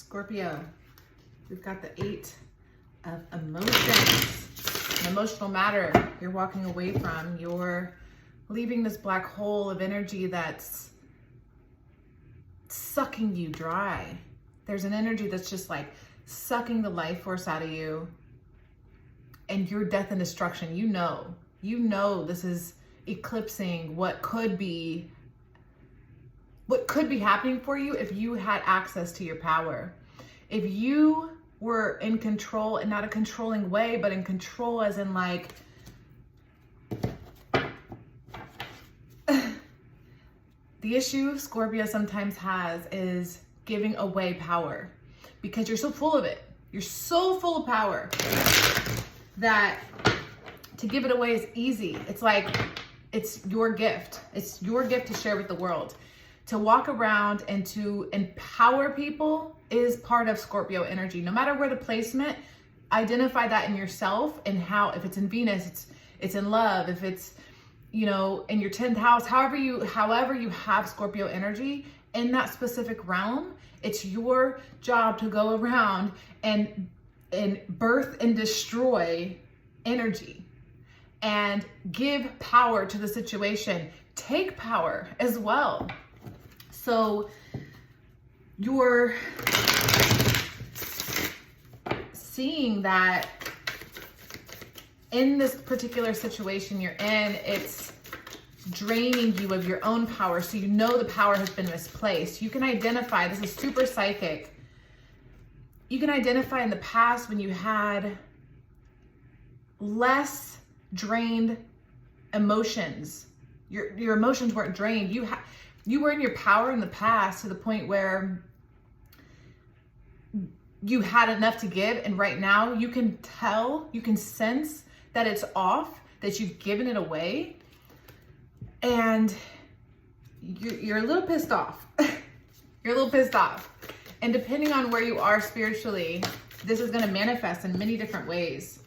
Scorpio, we've got the 8 of emotions. An emotional matter you're walking away from. You're leaving this black hole of energy that's sucking you dry. There's an energy that's just like sucking the life force out of you, and your death and destruction. You know this is eclipsing what could be happening for you if you had access to your power. If you were in control, and not a controlling way, but in control as in like, the issue Scorpio sometimes has is giving away power, because you're so full of it. You're so full of power that to give it away is easy. It's like, it's your gift. It's your gift to share with the world. To walk around and to empower people is part of Scorpio energy. No matter where the placement, identify that in yourself, and how, if it's in Venus, it's in love. If it's, you know, in your 10th house, however you have Scorpio energy in that specific realm, it's your job to go around and birth and destroy energy and give power to the situation. Take power as well. So you're seeing that in this particular situation you're in, it's draining you of your own power. So you know the power has been misplaced. You can identify, this is super psychic. You can identify in the past when you had less drained emotions. Your emotions weren't drained. You were in your power in the past to the point where you had enough to give, and right now you can tell, you can sense that it's off, that you've given it away, and you're a little pissed off. You're a little pissed off. And depending on where you are spiritually, this is going to manifest in many different ways.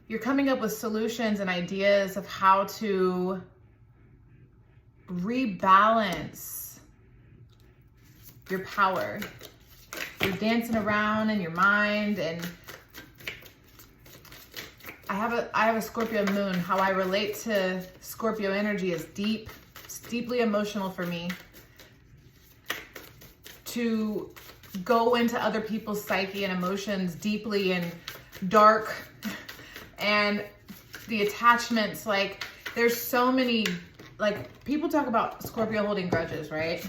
You're coming up with solutions and ideas of how to rebalance your power. You're dancing around in your mind, and I have a Scorpio moon. How I relate to Scorpio energy is deep. It's deeply emotional for me to go into other people's psyche and emotions deeply and dark, and the attachments. Like, there's so many, like, people talk about Scorpio holding grudges, right?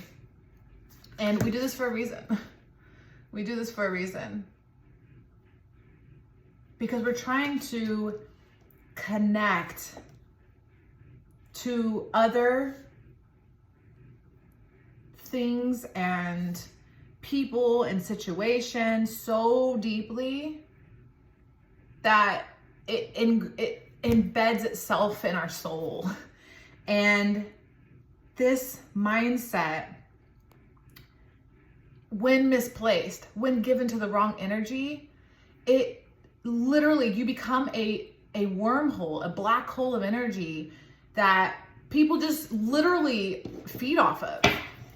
And we do this for a reason. We do this for a reason. Because we're trying to connect to other things and people and situations so deeply that it embeds itself in our soul. And this mindset, when misplaced, when given to the wrong energy, it literally, you become a wormhole, a black hole of energy that people just literally feed off of.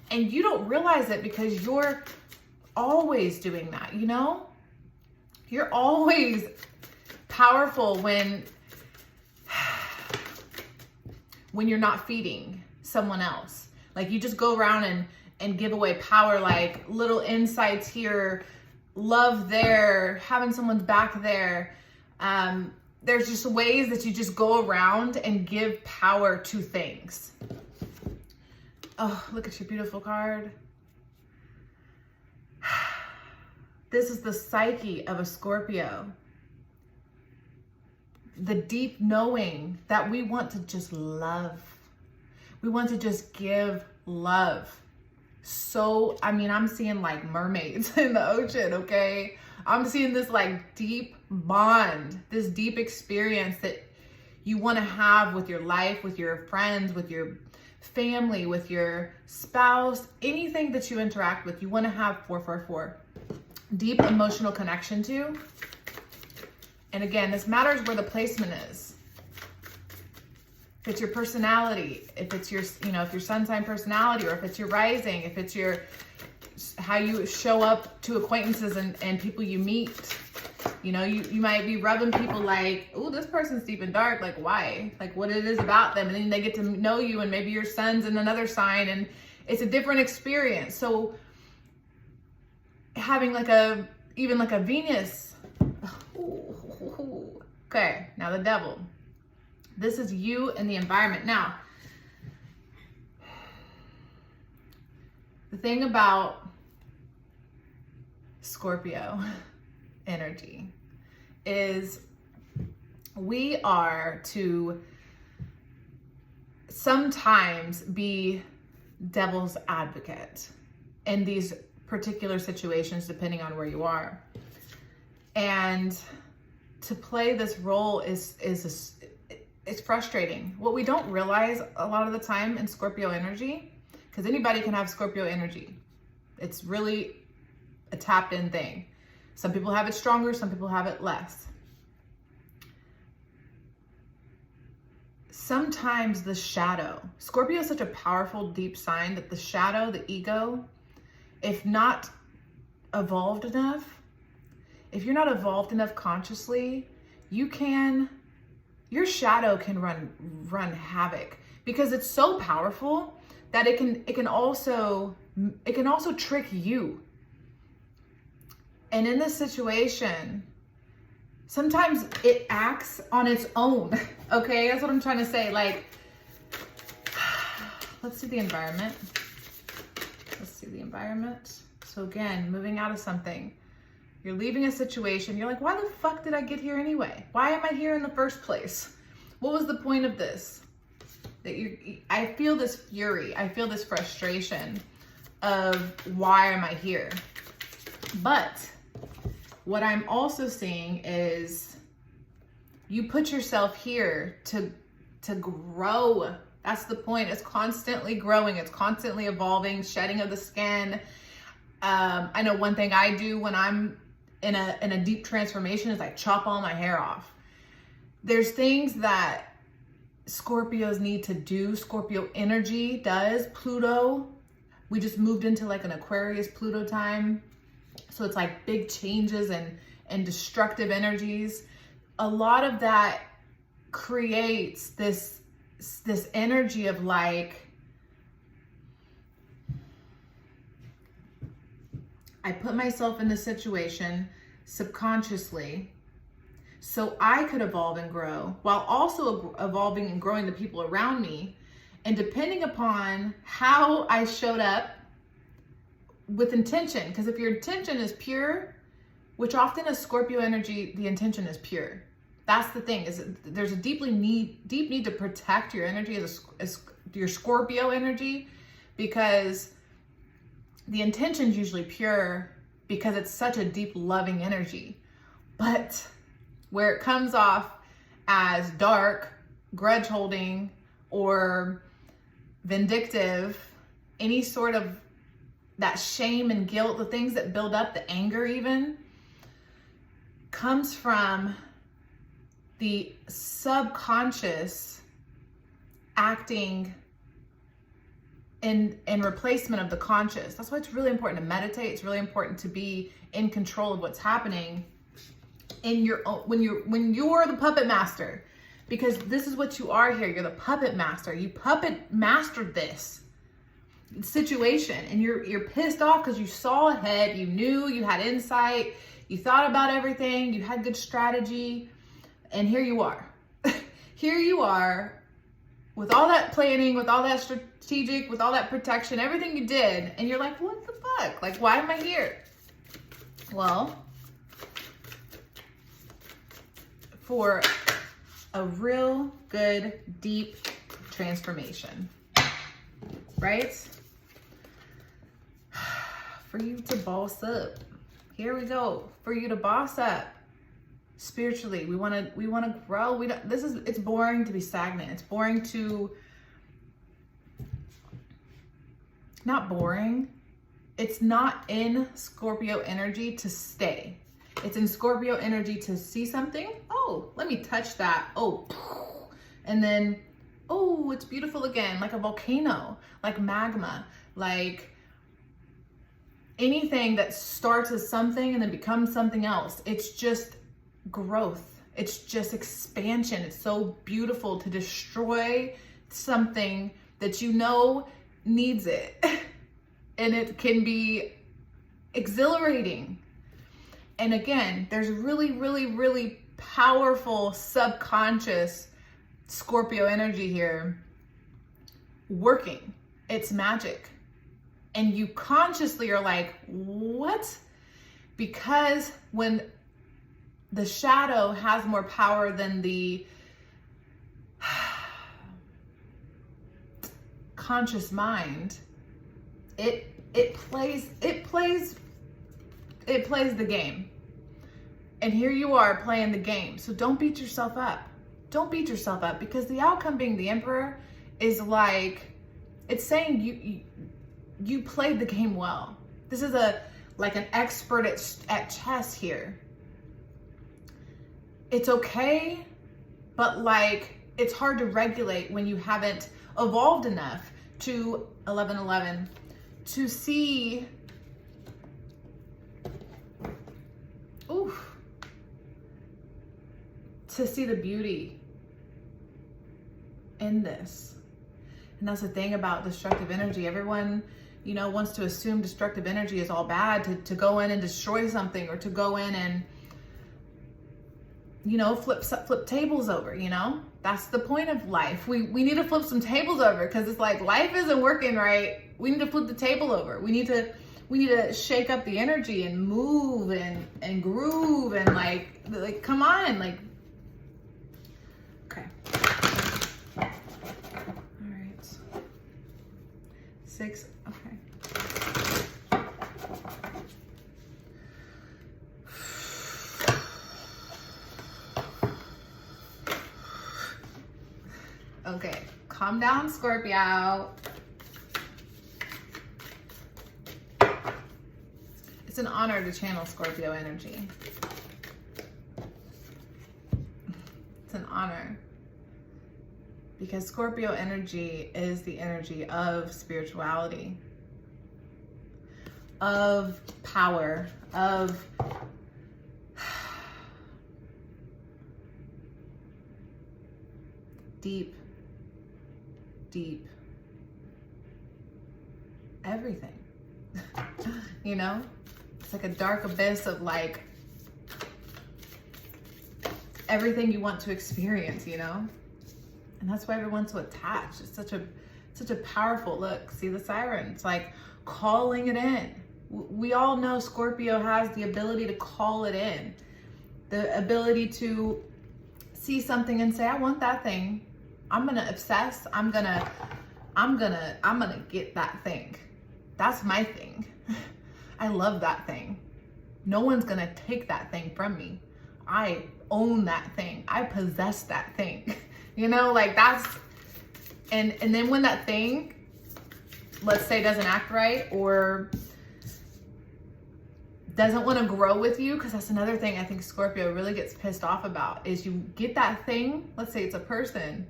And you don't realize it because you're always doing that, you know? You're always powerful when you're not feeding someone else. Like, you just go around and give away power, like little insights here, love there, having someone's back there. There's just ways that you just go around and give power to things. Oh, look at your beautiful card. This is the psyche of a Scorpio. The deep knowing that we want to just love. We want to just give love. So, I mean, I'm seeing like mermaids in the ocean, okay? I'm seeing this like deep bond, this deep experience that you want to have with your life, with your friends, with your family, with your spouse, anything that you interact with, you want to have 444. Deep emotional connection to. And again, this matters where the placement is. If it's your personality, if it's your, you know, if your sun sign personality, or if it's your rising, if it's your, how you show up to acquaintances and people you meet. You know, you might be rubbing people like, oh, this person's deep and dark. Like, why? Like, what it is about them. And then they get to know you, and maybe your son's in another sign, and it's a different experience. So having like even like a Venus. Okay, now the devil. This is you and the environment. Now, the thing about Scorpio energy is we are to sometimes be devil's advocate in these particular situations, depending on where you are. And to play this role is frustrating. What we don't realize a lot of the time in Scorpio energy, because anybody can have Scorpio energy. It's really a tapped in thing. Some people have it stronger, some people have it less. Sometimes the shadow, Scorpio is such a powerful, deep sign that the shadow, the ego, if not evolved enough, if you're not evolved enough consciously, your shadow can run havoc, because it's so powerful that it can also trick you. And in this situation, sometimes it acts on its own. Okay, that's what I'm trying to say. Like, let's see the environment. Let's see the environment. So again, moving out of something. You're leaving a situation. You're like, why the fuck did I get here anyway? Why am I here in the first place? What was the point of this? I feel this fury. I feel this frustration of why am I here? But what I'm also seeing is you put yourself here to grow. That's the point. It's constantly growing. It's constantly evolving, shedding of the skin. I know one thing I do when I'm in a deep transformation is I chop all my hair off. There's things that Scorpios need to do. Scorpio energy does. Pluto, we just moved into like an Aquarius Pluto time. So it's like big changes and destructive energies. A lot of that creates this energy of like, I put myself in this situation subconsciously so I could evolve and grow, while also evolving and growing the people around me. And depending upon how I showed up with intention, because if your intention is pure, which often is Scorpio energy, the intention is pure. That's the thing, is there's a deep need to protect your energy as your Scorpio energy, because the intention is usually pure because it's such a deep loving energy. But where it comes off as dark, grudge holding, or vindictive, any sort of that shame and guilt, the things that build up, the anger even, comes from the subconscious acting in replacement of the conscious. That's why it's really important to meditate. It's really important to be in control of what's happening in your own, when you're the puppet master, because this is what you are here. You're the puppet master. You puppet mastered this situation, and you're pissed off because you saw ahead, you knew, you had insight, you thought about everything, you had good strategy, and here you are. Here you are with all that planning, with all that strategic, with all that protection, everything you did, and you're like, what the fuck? Like, why am I here? Well, for a real good, deep transformation, right? For you to boss up. Here we go. For you to boss up spiritually. We want to grow. It's boring to be stagnant. It's boring to, not boring. It's not in Scorpio energy to stay. It's in Scorpio energy to see something. Oh, let me touch that. Oh, and then, oh, it's beautiful again, like a volcano, like magma, like anything that starts as something and then becomes something else, it's just growth. It's just expansion. It's so beautiful to destroy something that you know needs it. And it can be exhilarating. And again, there's really, really, really powerful subconscious Scorpio energy here working. It's magic. And you consciously are like, what? Because when the shadow has more power than the conscious mind, it plays the game. And here you are playing the game. So don't beat yourself up. Don't beat yourself up, because the outcome being the Emperor is like, it's saying you played the game well. This is like an expert at chess here. It's okay, but like, it's hard to regulate when you haven't evolved enough to 1111 to see, to see the beauty in this. And that's the thing about destructive energy. Everyone, you know, wants to assume destructive energy is all bad, to go in and destroy something, or to go in and, you know, flip tables over, you know? That's the point of life. We need to flip some tables over, because it's like, life isn't working right. We need to flip the table over. We need to shake up the energy and move and groove and like come on, like, okay. All right. 6, okay. Okay, calm down, Scorpio. It's an honor to channel Scorpio energy. It's an honor, because Scorpio energy is the energy of spirituality, of power, of deep everything. You know, it's like a dark abyss of like everything you want to experience, you know? And that's why everyone's so attached. It's such a powerful look. See the siren? It's like calling it in. We all know Scorpio has the ability to call it in. The ability to see something and say, I want that thing. I'm gonna obsess. I'm gonna get that thing. That's my thing. I love that thing. No one's gonna take that thing from me. I own that thing. I possess that thing. You know, like that's, and then when that thing, let's say, doesn't act right or doesn't want to grow with you, because that's another thing I think Scorpio really gets pissed off about, is you get that thing, let's say it's a person,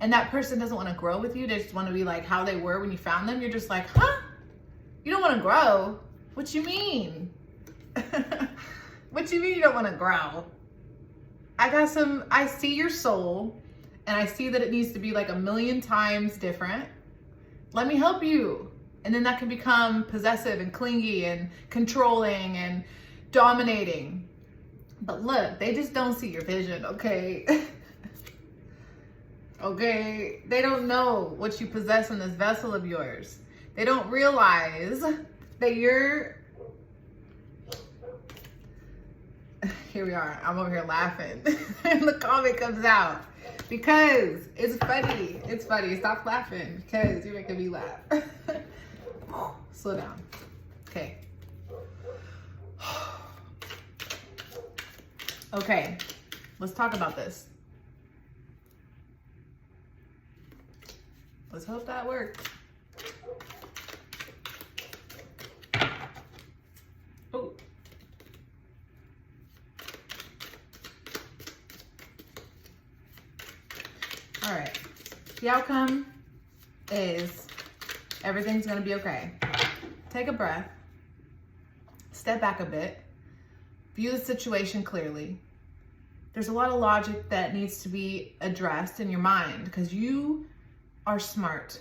and that person doesn't want to grow with you. They just want to be like how they were when you found them. You're just like, huh? You don't want to grow? What you mean? What you mean you don't want to grow? I see your soul, and I see that it needs to be like 1,000,000 times different. Let me help you. And then that can become possessive and clingy and controlling and dominating. But look, they just don't see your vision, okay? Okay? They don't know what you possess in this vessel of yours. They don't realize that you're... Here we are. I'm over here laughing. And the comment comes out. Because it's funny. It's funny. Stop laughing, because you're making me laugh. Slow down. Okay. Okay. Let's talk about this. Let's hope that works. Oh. All right. The outcome is everything's going to be okay. Take a breath. step back a bit, view the situation clearly. There's a lot of logic that needs to be addressed in your mind because you are smart.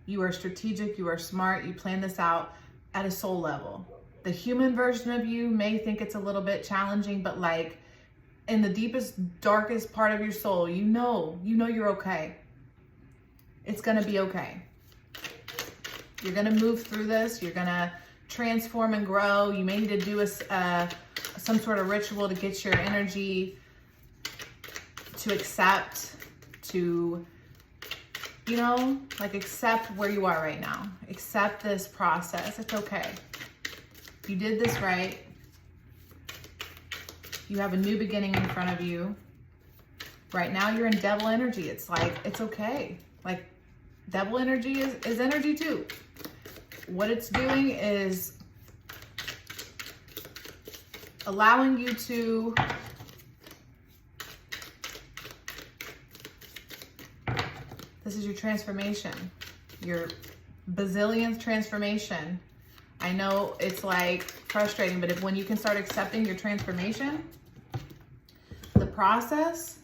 You are strategic, you are smart, you plan this out at a soul level. The human version of you may think it's a little bit challenging, but like in the deepest, darkest part of your soul, you know you're okay. It's gonna be okay. You're gonna move through this, you're gonna transform and grow. You may need to do some sort of ritual to get your energy to accept, to, you know, like accept where you are right now. Accept this process. It's okay. You did this right. You have a new beginning in front of you. Right now you're in devil energy. It's like, it's okay. Like devil energy is energy too. What it's doing is allowing you to this is your transformation, your bazillionth transformation. I know it's like frustrating, but when you can start accepting your transformation, the process,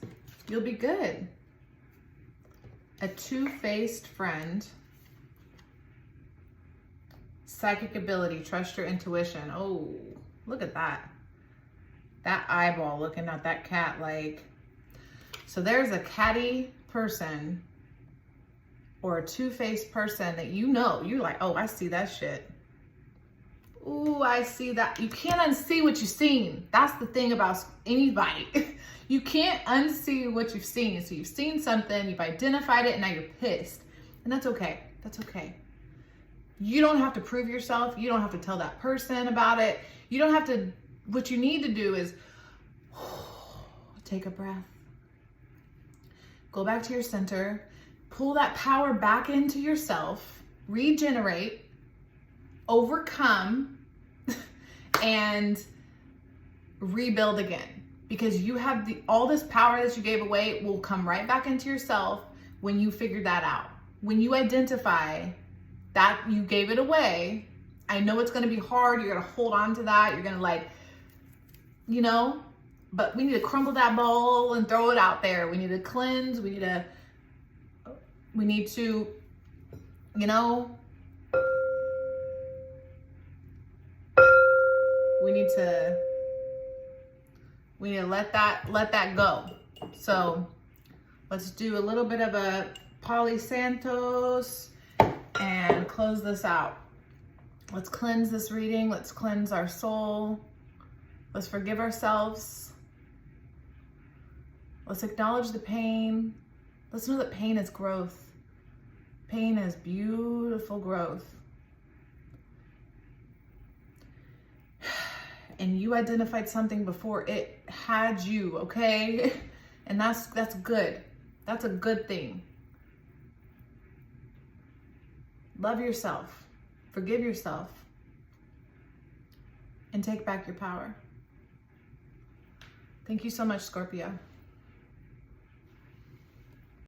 you'll be good. A two-faced friend, psychic ability, trust your intuition. Oh, look at that. That eyeball looking at that cat like, so there's a catty person or a two-faced person that you know, you're like, oh, I see that shit. Ooh, I see that. You can't unsee what you've seen. That's the thing about anybody. You can't unsee what you've seen. So you've seen something, you've identified it, and now you're pissed. And that's okay. That's okay. You don't have to prove yourself. You don't have to tell that person about it. You don't have to, what you need to do is take a breath. Go back to your center. Pull that power back into yourself. Regenerate. Overcome. And rebuild again. Because you have all this power that you gave away will come right back into yourself when you figure that out. When you identify that you gave it away, I know it's going to be hard. You're going to hold on to that. You're going to like, you know, but we need to crumble that ball and throw it out there. We need to cleanse. We need to, you know, we need to let that go. So let's do a little bit of a Pali Santos and close this out. Let's cleanse this reading. Let's cleanse our soul. Let's forgive ourselves. Let's acknowledge the pain. Let's know that pain is growth. Pain is beautiful growth. And you identified something before it had you, okay? And that's good. That's a good thing. Love yourself. Forgive yourself. And take back your power. Thank you so much, Scorpio.